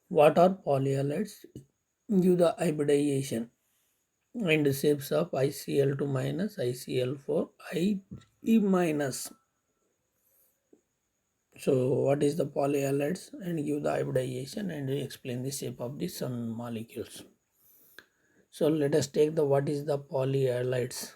What are polyhalides? Give the hybridization and shapes of ICl2 minus, ICl4, I E minus. So what is the polyhalides and give the hybridization and explain the shape of the sun molecules. So let us take the what is the polyhalides.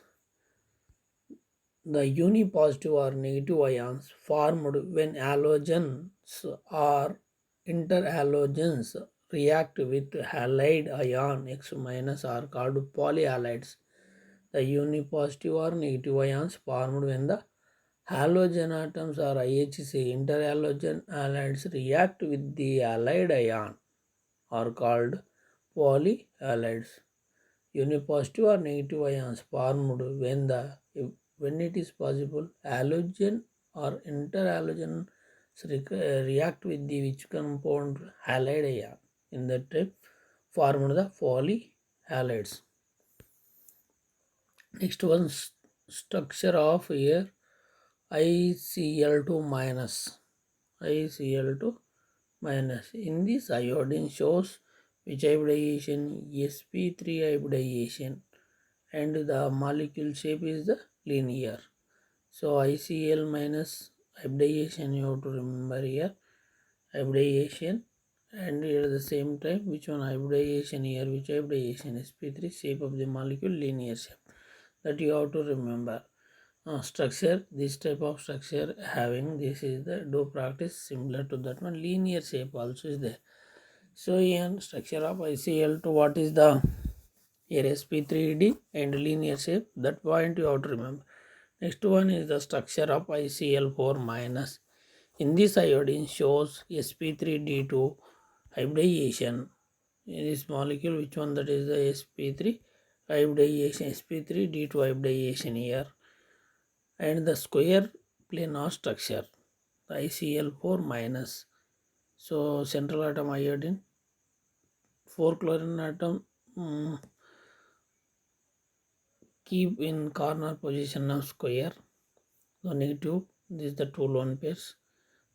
The unipositive or negative ions formed when halogens or interhalogens react with halide ion X minus are called polyhalides. The unipositive or negative ions formed when the halogen atoms or IHC interhalogen halides react with the halide ion are called polyhalides. Unipositive or negative ions formed when it is possible halogen or interhalogen react with the which compound halide ion in that type formed the polyhalides. Next one, structure of here ICl2 minus. ICl2 minus. In this iodine shows which hybridization? sp3 hybridization, and the molecule shape is the linear. So ICl minus hybridization you have to remember here, hybridization, and here at the same time which one hybridization here, which hybridization sp3 shape of the molecule linear shape, that you have to remember. Structure, this type of structure having this is the do practice similar to that one, linear shape also is there. So here structure of ICl2 what is the here sp3d and linear shape, that point you have to remember. Next one is the structure of ICl4 minus. In this iodine shows sp3d2 hybridization. In this molecule which one, that is the sp3 hybridization, sp3d2 hybridization here, and the square planar structure, the ICl4 minus. So central atom iodine, 4 chlorine atom keep in corner position of square. So negative, this is the two lone pairs,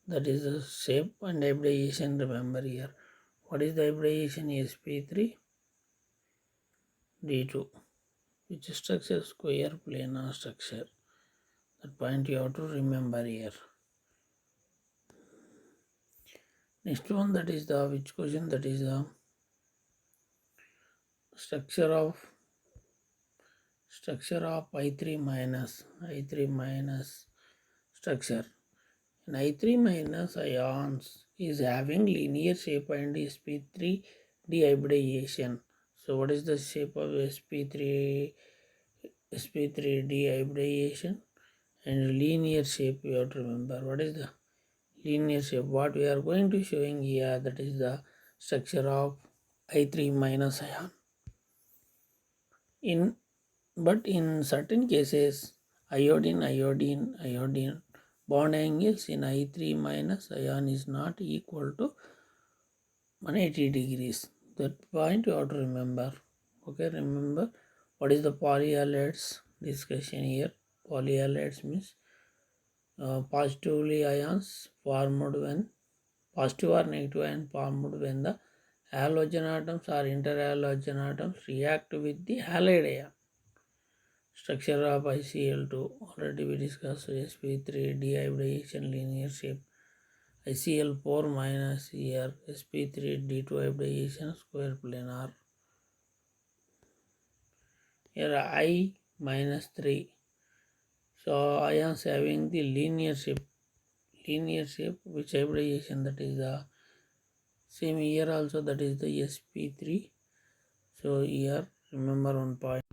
that is the shape and hybridization. Remember here, what is the hybridization? sp3 d2, which structure? Square planar structure. That point you have to remember here. Next one, that is the which question, that is the structure of I3 minus structure. And I3 minus ions is having linear shape and sp3 dehybridization. So what is the shape of sp3 dehybridization and linear shape? You have to remember what is the linear shape. What we are going to showing here, that is the structure of I3 minus ion. But in certain cases, iodine bond angles in I3 minus ion is not equal to 180 degrees. That point you have to remember. Okay, remember what is the polyhalides discussion here. Polyhalides means positively ions formed when positive or negative ion formed when the halogen atoms or interhalogen atoms react with the halide ion. Structure of ICl2 already we discussed, sp3 dehybridization linear shape, ICl4 minus here sp3 d2 hybridization square planar. Here I minus 3. So ions having the linear shape which hybridization, that is the same here also, that is the sp3. So here remember one point.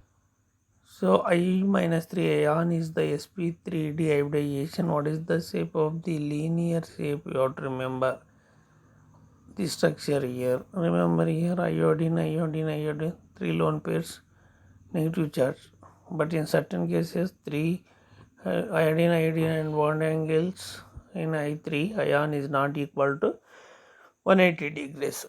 So I minus 3 ion is the sp3 dehybridization. What is the shape of the linear shape? You have to remember the structure here. Remember here iodine, 3 lone pairs, negative charge. But in certain cases, 3 iodine and bond angles in I3 ion is not equal to 180 degrees.